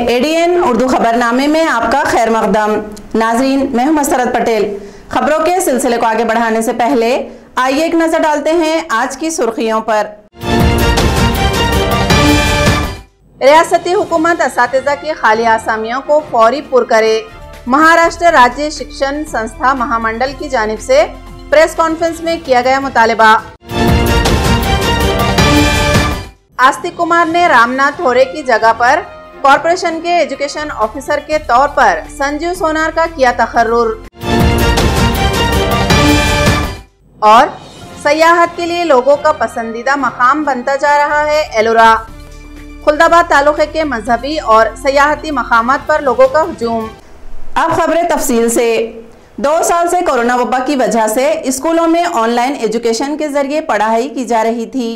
ADN Urdu खबरनामे में आपका खैर मकदम। नाजरीन, मैं हूं मसरत पटेल। खबरों के सिलसिले को आगे बढ़ाने से पहले आइए एक नजर डालते हैं आज की सुर्खियों पर। रियासती हुकूमत असातिज़ा की खाली आसामियों को फौरी पुर करे। महाराष्ट्र राज्य शिक्षण संस्था महामंडल की जानिब से प्रेस कॉन्फ्रेंस में किया गया मुतालबा। आस्तिक कुमार ने रामनाथ होरे की जगह पर कॉरपोरेशन के एजुकेशन ऑफिसर के तौर पर संजीव सोनार का किया तकर्रुर। और सयाहत के लिए लोगों का पसंदीदा मकाम बनता जा रहा है एलोरा। खुलदाबाद तालुके के मजहबी और सयाहती मकामात पर लोगों का हुजूम। अब खबरें तफसील से। 2 साल से कोरोना वबा की वजह से स्कूलों में ऑनलाइन एजुकेशन के जरिए पढ़ाई की जा रही थी।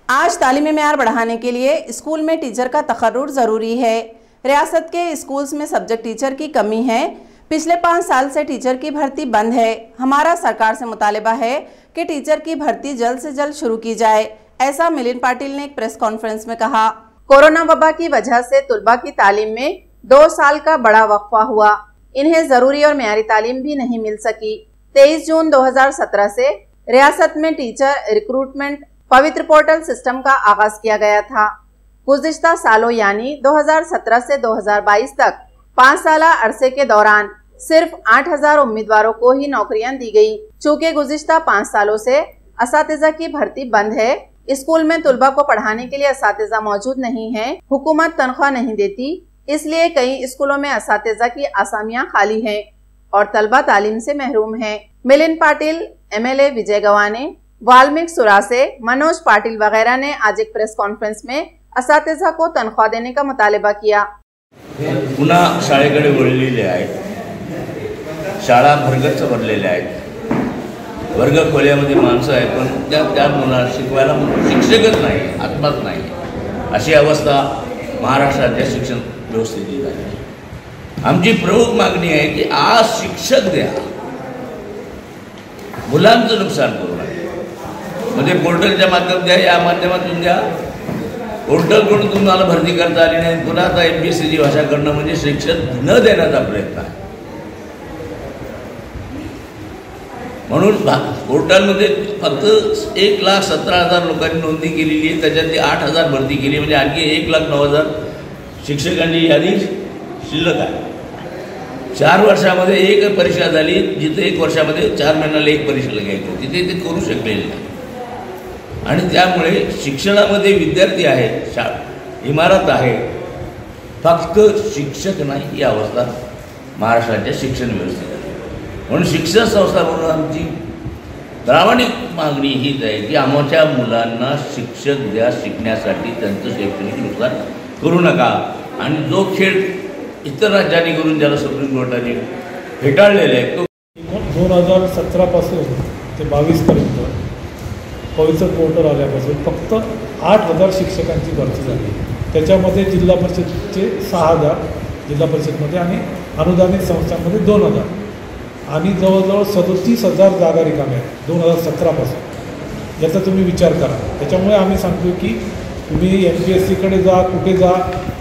आज तालीमी मेयार बढ़ाने के लिए स्कूल में टीचर का तकर्रुर ज़रूरी है। रियासत के स्कूल्स में सब्जेक्ट टीचर की कमी है। पिछले 5 साल से टीचर की भर्ती बंद है। हमारा सरकार से मुतालिबा है कि टीचर की भर्ती जल्द से जल्द शुरू की जाए, ऐसा मिलिंद पाटिल ने एक प्रेस कॉन्फ्रेंस में कहा। कोरोना वबा की वजह से तुलबा की तालीम में 2 साल का बड़ा वक्फा हुआ। इन्हें ज़रूरी और मेयारी तालीम भी नहीं मिल सकी। 23 जून 2017 से रियासत में टीचर रिक्रूटमेंट पवित्र पोर्टल सिस्टम का आगाज किया गया था। गुज़िश्ता सालों यानी 2017 से 2022 तक 5 साला अरसे के दौरान सिर्फ 8000 उम्मीदवारों को ही नौकरियां दी गई। चूँकि गुज़िश्ता 5 सालों से असातिज़ा की भर्ती बंद है, स्कूल में तुलबा को पढ़ाने के लिए असातिज़ा मौजूद नहीं है, हुकूमत तनख्वाह नहीं देती, इसलिए कई स्कूलों में असातिज़ा की आसामियां खाली हैं और तलबा तालीम से महरूम हैं। मिलिंद पाटिल, MLA विजय गवाने, वाल्मीकि सुरासे, मनोज पाटिल वगैरह ने आज एक प्रेस कॉन्फ्रेंस में असातिज़ा को तनख्वाह देने का मुतालबा किया। पुन्हा शाळेकडे वळलेले आहेत, शाळा भरगच्च भरलेल्या आहेत, वर्ग खोल्यामध्ये माणसं आहेत, पण त्या मुलांना शिकवायला शिक्षकच नाही, आत्माच नाही, अशी अवस्था महाराष्ट्राच्या शिक्षण व्यवस्थेची झाली। आमची प्रमुख मागणी आहे की आज शिक्षक द्या, मुलांचं नुकसान करू नका। म्हणजे पोर्टलच्या माध्यमातून द्या, या माध्यमातून द्या। पोर्टलकडून तुम्हाला भरती करता आली नाही, पुन्हा आता MPSCची भाषा करणं म्हणजे शिक्षण न देण्याचा प्रयत्न आहे। म्हणून पोर्टलमध्ये फक्त 1,17,000 लोकांनी नोंदणी केलेली आहे, त्याच्यातली 8,000 भरती केली, म्हणजे आणखी 1,09,000 शिक्षकांची यादी शिल्लक आहे। 4 वर्षामध्ये एक परीक्षा झाली, जिथे 1 वर्षामध्ये 4 महिन्याला एक परीक्षा घ्यायची, तिथे ते करू शकलेले नाही। आणि त्यामुळे शिक्षणामध्ये विद्यार्थी आहेत, इमारत आहे, फक्त शिक्षक नाही, ही अवस्था महाराष्ट्राच्या शिक्षण व्यवस्थेत आहे। म्हणून शिक्षण संस्था म्हणून आमची प्रामाणिक मागणी हीच आहे की आमच्या मुलांना शिक्षक द्या, शिकण्यासाठी त्यांचं शैक्षणिक नुकसान करू नका। आणि जो खेळ इतर राज्यांनी करून ज्याला सुप्रीम कोर्टाने फेटाळलेला आहे तो 2017 पासून ते 22 पर्यंत पवित्र पोर्टल आल्यापासून फक्त 8,000 शिक्षकांची भरती झाली। त्याच्यामध्ये जिल्हा परिषदचे 6,000 जिल्हा परिषदमध्ये आणि अनुदानित संस्थांमध्ये 2,000 आणि जवळजवळ 37,000 जागा रिकाम्या आहेत 2017 पासून। याचा तुम्ही विचार करा। त्याच्यामुळे आम्ही सांगतो की तुम्ही MPSCकडे जा, कुठे जा,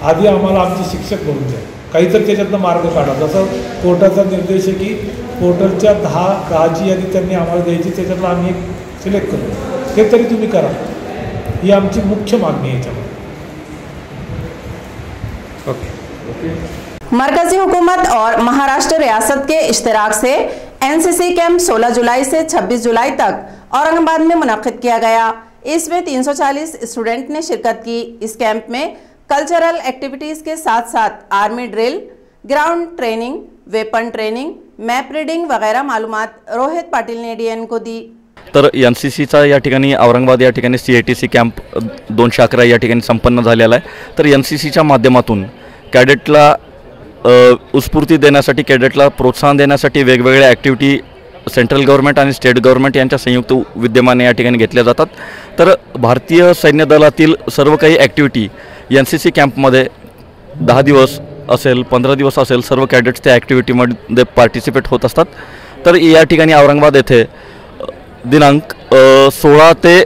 आधी आम्हाला आमचे शिक्षक भरून द्या, काहीतरी त्याच्यातनं मार्ग काढा। जसं कोर्टाचा निर्देश आहे की पोर्टलच्या 10ची यादी त्यांनी आम्हाला द्यायची, त्याच्यातलं आम्ही एक सिलेक्ट करू, ते तरी तुम्ही करा, ही आमची मुख्य मागणी आहे याच्यामध्ये। मरकजी हुकूमत और महाराष्ट्र रियासत के इश्तराक से NCC कैंप 16 जुलाई से 26 जुलाई तक औरंगाबाद में मुनक्किद किया गया। इसमें 340 स्टूडेंट ने शिरकत की। इस कैंप में कल्चरल एक्टिविटीज़ के साथ साथ army drill, ground training, weapon training, map reading वगैरह मालूमात रोहित पाटिल ने ADN को दी। तर NCCचा या ठिकाणी औरंगाबाद या ठिकाणी CATC कॅम्प 211 या ठिकाणी संपन्न झालेला आहे। तर NCCच्या माध्यमातून कॅडेटला उत्स्फूर्ती देण्यासाठी, कॅडेटला प्रोत्साहन देण्यासाठी वेगवेगळ्या ॲक्टिव्हिटी सेंट्रल गव्हर्नमेंट आणि स्टेट गव्हर्नमेंट यांच्या संयुक्त विद्यमाने या ठिकाणी घेतल्या जातात. तर भारतीय सैन्य दलातील सर्व काही ॲक्टिव्हिटी NCC कॅम्पमध्ये 10 दिवस असेल, 15 दिवस असेल, सर्व कॅडेट्स त्या ॲक्टिव्हिटीमध्ये पार्टिसिपेट होत असतात. तर या ठिकाणी औरंगाबाद येथे दिनांक 16 ते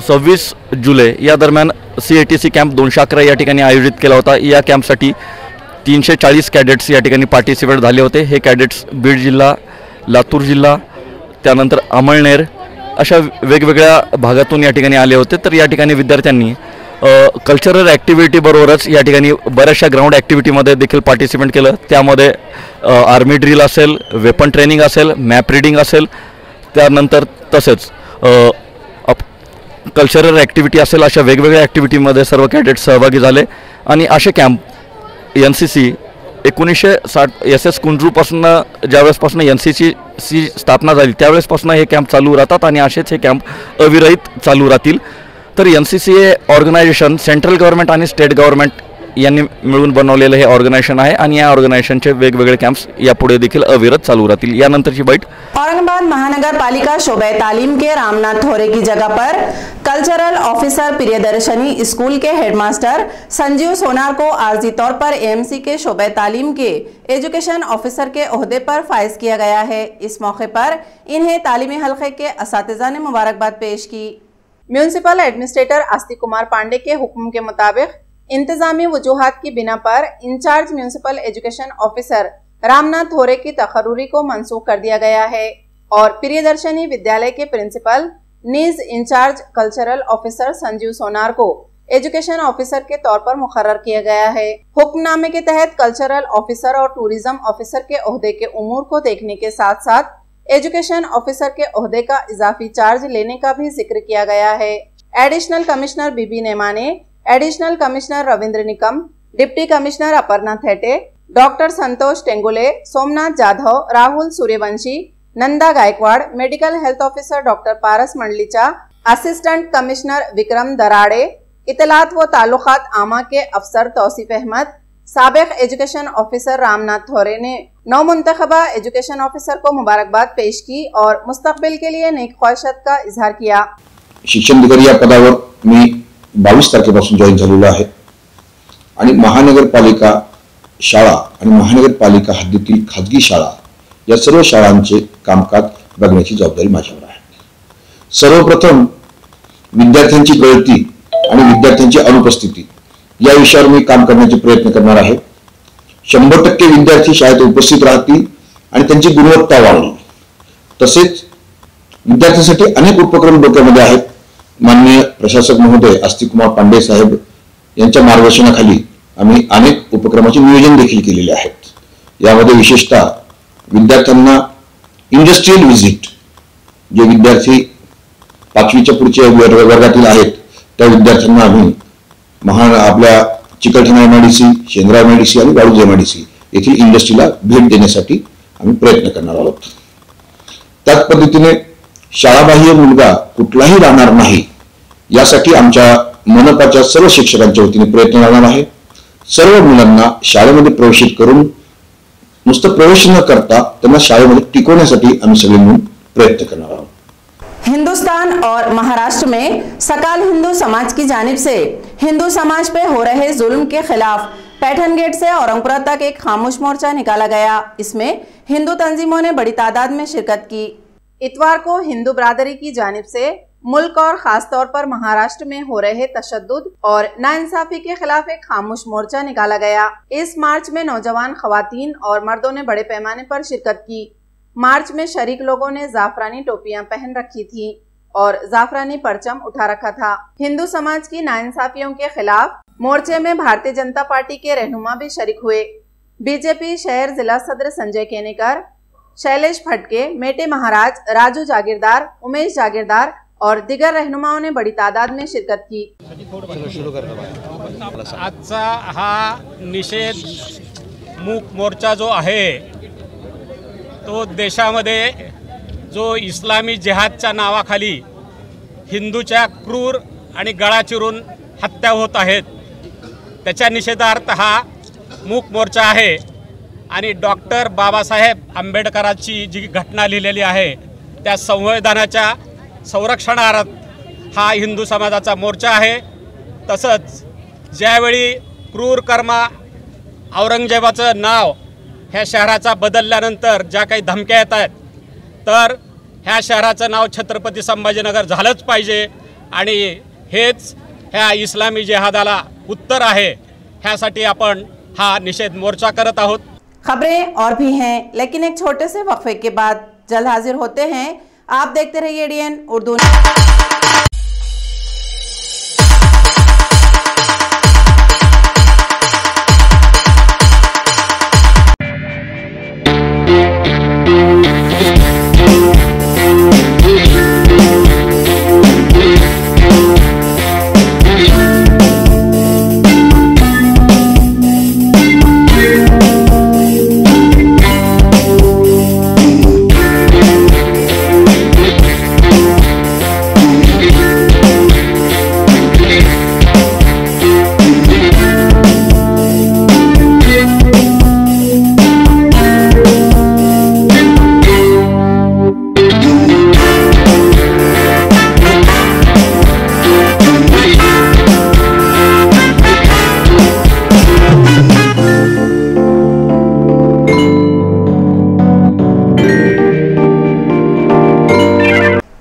26 जुलै या दरम्यान CATC कॅम्प 211 या ठिकाणी आयोजित केला होता. या कॅम्पसाठी 340 कॅडेट्स या ठिकाणी पार्टिसिपेट झाले होते. हे कॅडेट्स बीड जिल्हा, लातूर जिल्हा, त्यानंतर अमळनेर अशा वेगवेगळ्या भागातून या ठिकाणी आले होते. तर या ठिकाणी विद्यार्थ्यांनी कल्चरल ॲक्टिव्हिटीबरोबरच या ठिकाणी बऱ्याचशा ग्राउंड ॲक्टिव्हिटीमध्ये देखील पार्टिसिपेट केलं. त्यामध्ये आर्मी ड्रिल असेल, वेपन ट्रेनिंग असेल, मॅप रीडिंग असेल, त्यानंतर तसेच कल्चरल ॲक्टिव्हिटी असेल, अशा वेगवेगळ्या ॲक्टिव्हिटीमध्ये सर्व कॅडेट्स सहभागी झाले. आणि असे कॅम्प NCC 1960 SS कुंजरूपासून ज्यावेळेसपासून NCCची स्थापना झाली त्यावेळेसपासून हे कॅम्प चालू राहतात आणि असेच हे कॅम्प अविरहित चालू राहतील. तर NCC हे ऑर्गनायझेशन सेंट्रल गव्हर्नमेंट आणि स्टेट गव्हर्नमेंट यांनी मिळून बनवलेलं हे ऑर्गनायझेशन आहे आणि या ऑर्गनायझेशनचे वेगवेगळे कॅम्प्स यापुढे देखील अविरत चालू राहतील. यानंतरची बाईट. औरंगाबाद महानगर पालिका शोबे तालीम के रामनाथ थोरे की जगह पर कल्चरल ऑफिसर प्रियदर्शनी स्कूल के हेडमास्टर संजीव सोनार को आर्जी तौर पर AMC के शोबे तालीम के एजुकेशन ऑफिसर के ओहदे पर फाइज किया गया है. इस मौके पर इन्हें तालीमी हल्के के असातिज़ा ने मुबारकबाद पेश की. म्यूनिसिपल एडमिनिस्ट्रेटर आस्तिक कुमार पांडे के हुक्म के मुताबिक इंतजामी वजूहात की बिना पर in charge municipal education officer Ramnath Thore की तकर्रुरी को मंसूख कर दिया गया है और प्रियदर्शनी विद्यालय के प्रिंसिपल नीज इंचार्ज कल्चरल ऑफिसर संजीव सोनार को एजुकेशन ऑफिसर के तौर पर मुकर्रर किया गया है. हुक्मनामे के तहत कल्चरल ऑफिसर और टूरिज्म ऑफिसर के ओहदे के उमूर को देखने के साथ साथ एजुकेशन ऑफिसर के ओहदे का इजाफी चार्ज लेने का भी जिक्र किया गया है. Additional commissioner B B Nemane, additional commissioner Ravindra Nikam, deputy commissioner Aparna Thete, doctor Santosh Tengule, Somnath Jadhav, Rahul Suryavanshi, Nanda Gaikwad, medical health officer doctor Paras Mandlecha, assistant commissioner Vikram Darade, इतलात व ताल्लुकात आमा के अफसर तौसीफ अहमद, साबिक एजुकेशन ऑफिसर रामनाथ थोरे ने नौमुंतखबा एजुकेशन ऑफिसर को मुबारकबाद पेश की और मुस्तकबिल के लिए नेक ख्वाहिशात का इजहार किया. शिक्षण अधिकारी या पदावर मी 22 तारखेपासून जॉईन झालेलो आहे आणि महानगरपालिका शाळा आणि महानगरपालिका हद्दीतील खाजगी शाळा या सर्व शाळांचे कामकाज बघण्याची जबाबदारी माझ्यावर आहे. सर्वप्रथम विद्यार्थ्यांची गळती आणि विद्यार्थ्यांची अनुपस्थिती या विषयावर मी काम करण्याचे प्रयत्न करणार आहे. 100% विद्यार्थी शाळेत उपस्थित राहतील आणि त्यांची गुणवत्ता वाढेल. तसेच विद्यार्थ्यांसाठी अनेक उपक्रम डोक्यामध्ये आहेत. माननीय प्रशासक महोदय आस्तिक कुमार पांडे साहेब यांच्या मार्गदर्शनाखाली आम्ही अनेक उपक्रमाचे नियोजन देखील केलेले आहेत. यामध्ये विशेषतः विद्यार्थ्यांना इंडस्ट्रियल व्हिजिट, जे विद्यार्थी 5वीच्या पुढच्या वर्गातील आहेत त्या विद्यार्थ्यांना आम्ही आपल्या चिकलठाणा MIDC, शेंद्रा MIDC आणि वाळूज MIDC येथील इंडस्ट्रीला भेट देण्यासाठी आम्ही प्रयत्न करणार आहोत. त्याच पद्धतीने शाळाबाह्य मुलगा कुठलाही राहणार नाही यासाठी आमच्या मनपाच्या सर्व शिक्षकांच्या वतीने प्रयत्न राहणार आहे. सर्व मुलांना शाळेमध्ये प्रवेशित करून नुसतं प्रवेश न करता त्यांना शाळेमध्ये टिकवण्यासाठी आम्ही सगळे मिळून प्रयत्न करणार आहोत. हिंदुस्तान और महाराष्ट्र में सकाल हिंदू समाज की जानिब से हिंदू समाज पे हो रहे जुल्म के खिलाफ पैठन गेट से औरंगपुरा तक एक खामोश मोर्चा निकाला गया. इसमें हिंदू तंजीमों ने बड़ी तादाद में शिरकत की. इतवार को हिंदू बरादरी की जानिब से मुल्क और खास तौर पर महाराष्ट्र में हो रहे तशद्दुद और नाइंसाफी के खिलाफ एक खामोश मोर्चा निकाला गया. इस मार्च में नौजवान खवातीन और मर्दों ने बड़े पैमाने पर शिरकत की. मार्च में शरीक लोगों ने जाफरानी टोपियां पहन रखी थी और जाफरानी परचम उठा रखा था. हिंदू समाज की नाइंसाफियों के खिलाफ मोर्चे में भारतीय जनता पार्टी के रहनुमा भी शरीक हुए. बीजेपी शहर जिला सदर संजय केनेकर, शैलेश फटके, मेटे महाराज, राजू जागीरदार, उमेश जागीरदार और दिगर रहनुमाओं ने बड़ी तादाद में शिरकत की. आजचा हा निषेध मूक मोर्चा जो आहे तो देशामध्ये जो इस्लामी जिहादच्या नावाखाली हिंदूच्या क्रूर आणि गळा चिरून हत्या होत आहेत त्याच्या निषेधार्थ हा मूक मोर्चा आहे आणि डॉक्टर बाबासाहेब आंबेडकरांची जी घटना लिहिलेली आहे त्या संविधानाच्या संरक्षणार्थ हा हिंदू समाजाचा मोर्चा आहे। तसंच ज्यावेळी क्रूर कर्मा औरंगजेबाचं नाव ह्या शहराचा बदलल्यानंतर ज्या काही धमक्या येत आहेत तर ह्या शहराचं नाव छत्रपती संभाजीनगर झालंच पाहिजे आणि हेच ह्या इस्लामी जिहादाला उत्तर आहे। ह्यासाठी आपण हा निषेध मोर्चा करत आहोत। खबरें और भी हैं, लेकिन एक छोटे से वक्फे के बाद जल्द हाजिर होते हैं। आप देखते रहिए ADN उर्दू।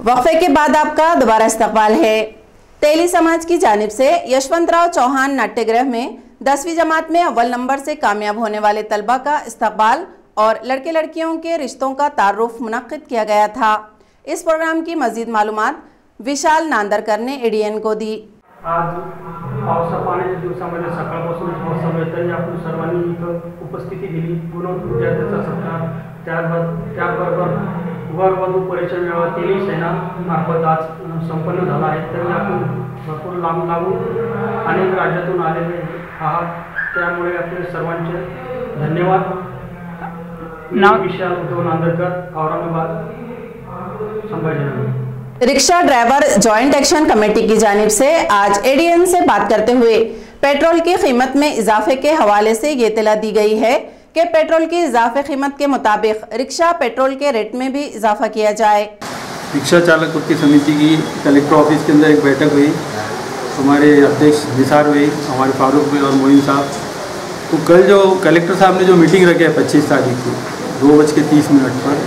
वक्फे के बाद आपका दोबारा इस्तकबाल है। तेली समाज की जानिब से यशवंतराव चौहान नाट्यगृह में 10वीं जमात में अव्वल नंबर से कामयाब होने वाले तलबा का इस्तकबाल और लड़के लड़कियों के रिश्तों का तारुफ मुनक्किद किया गया था। इस प्रोग्राम की मजीद मालूमात विशाल नांदरकर ने ADN को दी। आज पावसा पाण्याच्या दिवसामध्ये सकाळपासून समवेतनी आपण सर्वांनी इथं उपस्थिती दिली। पूर्ण विद्यार्थ्यांचा सत्कार त्याबरोबर वरवधू परिचय मेळावा तेली सेना मार्फत आज संपन्न झाला आहे। तरी आपण भरपूर लांब अनेक राज्यातून आलेले आहात, त्यामुळे आपले सर्वांचे धन्यवाद। Vishal Uddhav Nandarkar, Aurangabad, Sambhajinagar. Rickshaw driver joint action committee की जानिब से आज ADN से बात करते हुए पेट्रोल की कीमत में इजाफे के हवाले से ये इत्तला दी गई है कि पेट्रोल की इजाफे कीमत के मुताबिक रिक्शा पेट्रोल के रेट में भी इजाफा किया जाए। रिक्शा चालकों की समिति की कलेक्टर ऑफिस के अंदर एक बैठक हुई। हमारे अध्यक्ष निसार भाई, हमारे फारूक भाई और मोइन साहब। तो कल जो कलेक्टर साहब ने जो मीटिंग रखी है 25 तारीख को 2:30 पर,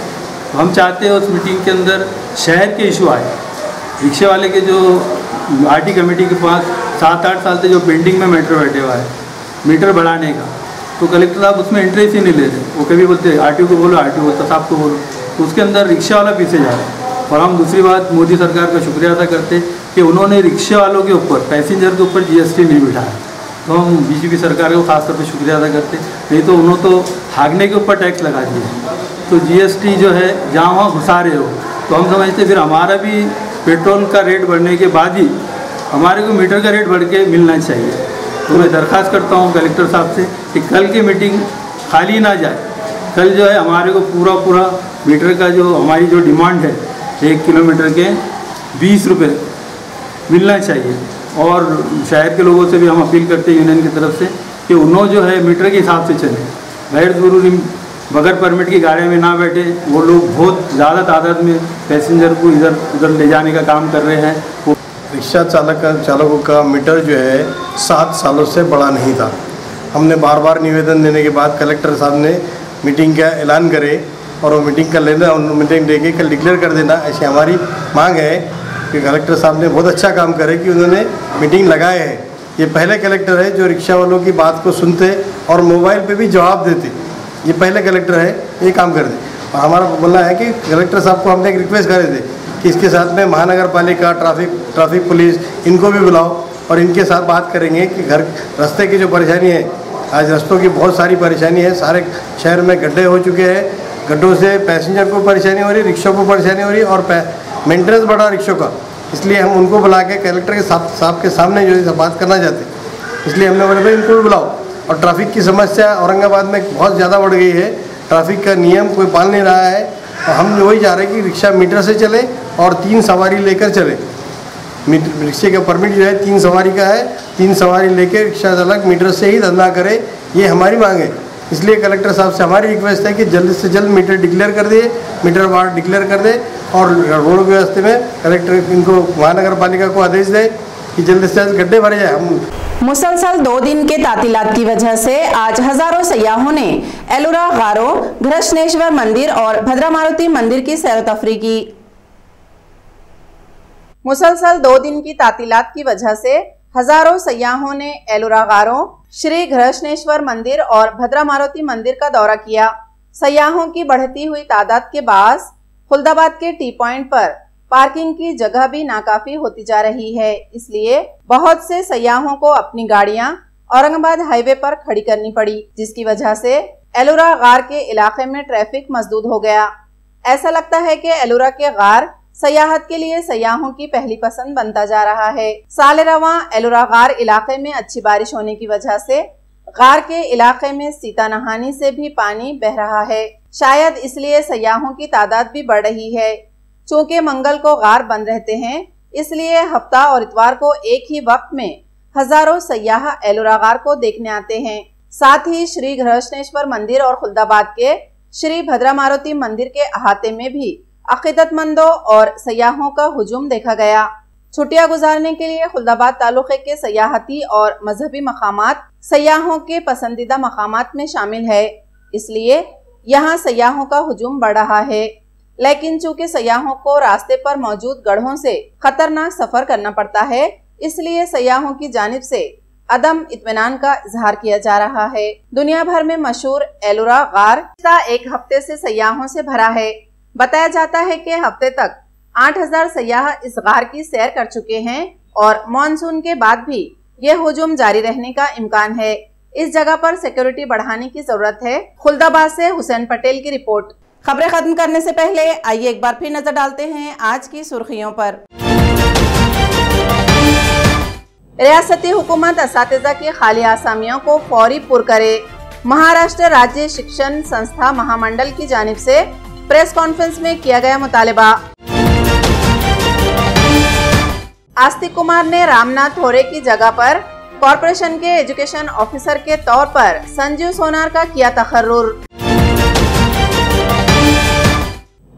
तो हम चाहते हैं उस मीटिंग के अंदर शहर के इशू आए। रिक्शे वाले के जो RT कमेटी के पास 7-8 साल से जो पेंडिंग में मैटर बैठे हुआ है मीटर बढ़ाने का, तो कलेक्टर साहब उसमें इंटरेस्ट ही नहीं ले रहे। वो कभी बोलते RTO को बोलो, RTO बोलता साहब को बोलो, तो उसके अंदर रिक्शा वाला पीछे जा रहा है। और हम दूसरी बात मोदी सरकार का शुक्रिया अदा करते कि उन्होंने रिक्शे वालों के ऊपर, पैसेंजर के ऊपर GST नहीं बिठाया। तो हम BJP सरकार को खासतौर पर शुक्रिया अदा करते, नहीं तो उन्होंने तो भागने के ऊपर टैक्स लगा दिया। तो GST जो है जहाँ वहाँ घुसा रहे हो, तो हम समझते फिर हमारा भी पेट्रोल का रेट बढ़ने के बाद ही हमारे को मीटर का रेट बढ़ के मिलना चाहिए। तो मैं दरख्वास्त करता हूँ कलेक्टर साहब से कि कल की मीटिंग खाली ना जाए। कल जो है हमारे को पूरा मीटर का जो हमारी जो डिमांड है 1 किलोमीटर के 20 रुपये मिलना चाहिए। और शहर के लोगों से भी हम अपील करते हैं यूनियन की तरफ से कि उन्होंने जो है मीटर के हिसाब से चले, गैर ज़रूरी बगैर परमिट की गाड़ियों में ना बैठे। वो लोग बहुत ज़्यादा तादाद में पैसेंजर को इधर उधर ले जाने का काम कर रहे हैं। वो रिक्शा चालकों का मीटर जो है 7 सालों से बढ़ा नहीं था। हमने बार बार निवेदन देने के बाद कलेक्टर साहब ने मीटिंग का ऐलान करे और वो मीटिंग कर लेना, मीटिंग देके कल डिक्लेयर कर देना, ऐसी हमारी मांग है कि कलेक्टर साहब ने बहुत अच्छा काम करे कि उन्होंने मीटिंग लगाए है। ये पहले कलेक्टर है जो रिक्शा वालों की बात को सुनते और मोबाइल पे भी जवाब देते। ये पहले कलेक्टर है, ये काम कर दे। और हमारा बोलना है कि कलेक्टर साहब को हमने एक रिक्वेस्ट करे थे कि इसके साथ में महानगर पालिका, ट्रैफिक पुलिस, इनको भी बुलाओ और इनके साथ बात करेंगे कि रास्ते की जो परेशानी है, आज रास्तों की बहुत सारी परेशानी है। सारे शहर में गड्ढे हो चुके हैं, गड्ढों से पैसेंजर को परेशानी हो रही, रिक्शों को परेशानी हो रही और मेंटेनेंस बढ़ा रिक्शों का। इसलिए हम उनको बुला के कलेक्टर के साहब के सामने जो है बात करना चाहते हैं। इसलिए हमने बोले भाई इनको भी बुलाओ। और ट्रैफिक की समस्या औरंगाबाद में बहुत ज़्यादा बढ़ गई है, ट्रैफिक का नियम कोई पाल नहीं रहा है। और हम वही चाह रहे हैं कि रिक्शा मीटर से चले और 3 सवारी लेकर चले। रिक्शे का परमिट जो है 3 सवारी का है, 3 सवारी लेके रिक्शा चालक मीटर से ही धंधा करे, ये हमारी मांग है। इसलिए कलेक्टर साहब से हमारी रिक्वेस्ट है कि जल्द से जल्द मीटर डिक्लेयर कर दे, मीटर वार्ड डिक्लेयर कर दे और रोड व्यवस्था में कलेक्टर इनको महानगर पालिका को आदेश दे कि जल्द से जल्द गड्ढे भरे जाए। मुसलसल 2 दिन के तातीलात की वजह से आज हजारों सयाहों ने एलोरा गारो, घृष्णेश्वर मंदिर और भद्रा मारुति मंदिर की सैर तफरी की। मुसलसल 2 दिन की तातीलात की वजह से हजारों सयाहों ने एलोरा गारो, श्री घृष्णेश्वर मंदिर और भद्रा मारुति मंदिर का दौरा किया। सयाहों की बढ़ती हुई तादाद के बायस खुलदाबाद के टी पॉइंट पर पार्किंग की जगह भी नाकाफी होती जा रही है। इसलिए बहुत से सयाहों को अपनी गाड़ियां औरंगाबाद हाईवे पर खड़ी करनी पड़ी, जिसकी वजह से एलोरा गार के इलाके में ट्रैफिक मजदूद हो गया। ऐसा लगता है कि एलोरा के गार सयाहत के लिए सयाहों की पहली पसंद बनता जा रहा है। साल रवां एलोरा गार इलाके में अच्छी बारिश होने की वजह से गार के इलाके में सीता नहानी से भी पानी बह रहा है। शायद इसलिए सयाहों की तादाद भी बढ़ रही है। चूंकि मंगल को गार बंद रहते हैं, इसलिए हफ्ता और इतवार को एक ही वक्त में हजारों सयाह एलोरा गार को देखने आते हैं। साथ ही श्री घृष्णेश्वर मंदिर और खुलदाबाद के श्री भद्रा मारुति मंदिर के अहाते में भी अकीदतमंदों और सयाहों का हुजूम देखा गया। छुट्टियां गुजारने के लिए खुलदाबाद तालुके के सयाहती और मजहबी मकामात सयाहों के पसंदीदा मकामात में शामिल है, इसलिए यहाँ सयाहों का हुजूम बढ़ रहा है। लेकिन चूंकि सयाहों को रास्ते पर मौजूद गढ़ों से खतरनाक सफर करना पड़ता है, इसलिए सयाहों की जानिब से अदम इत्मीनान का इजहार किया जा रहा है। दुनिया भर में मशहूर एलोरा गार एक हफ्ते से सयाहों से भरा है। बताया जाता है कि हफ्ते तक 8000 सयाह इस गार की सैर कर चुके हैं और मानसून के बाद भी यह हुजूम जारी रहने का इम्कान है। इस जगह पर सिक्योरिटी बढ़ाने की जरूरत है। खुलदाबाद से हुसैन पटेल की रिपोर्ट। खबरें खत्म करने से पहले आइए एक बार फिर नजर डालते हैं आज की सुर्खियों पर। रियासती हुकूमत असातिज़ा की खाली आसामियों को फौरी पुर करे। महाराष्ट्र राज्य शिक्षण संस्था महामंडल की जानिब से प्रेस कॉन्फ्रेंस में किया गया मुतालिबा। आस्तिक कुमार ने रामनाथ थोरे की जगह पर कॉरपोरेशन के एजुकेशन ऑफिसर के तौर पर संजीव सोनार का किया तकर्रुर।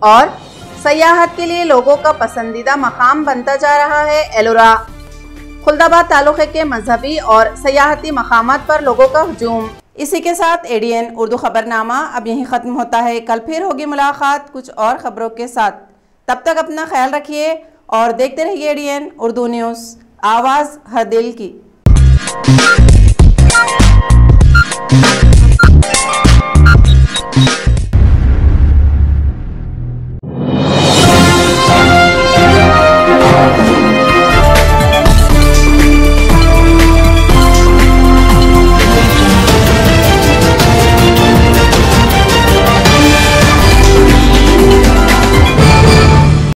और सयाहत के लिए लोगों का पसंदीदा मकाम बनता जा रहा है एलोरा। खुलदाबाद तालुके के मजहबी और सयाहती मकामात पर लोगों का हुजूम। इसी के साथ एडीएन उर्दू खबरनामा अब यहीं ख़त्म होता है। कल फिर होगी मुलाकात कुछ और खबरों के साथ। तब तक अपना ख्याल रखिए और देखते रहिए एडीएन उर्दू न्यूज़, आवाज़ हर दिल की।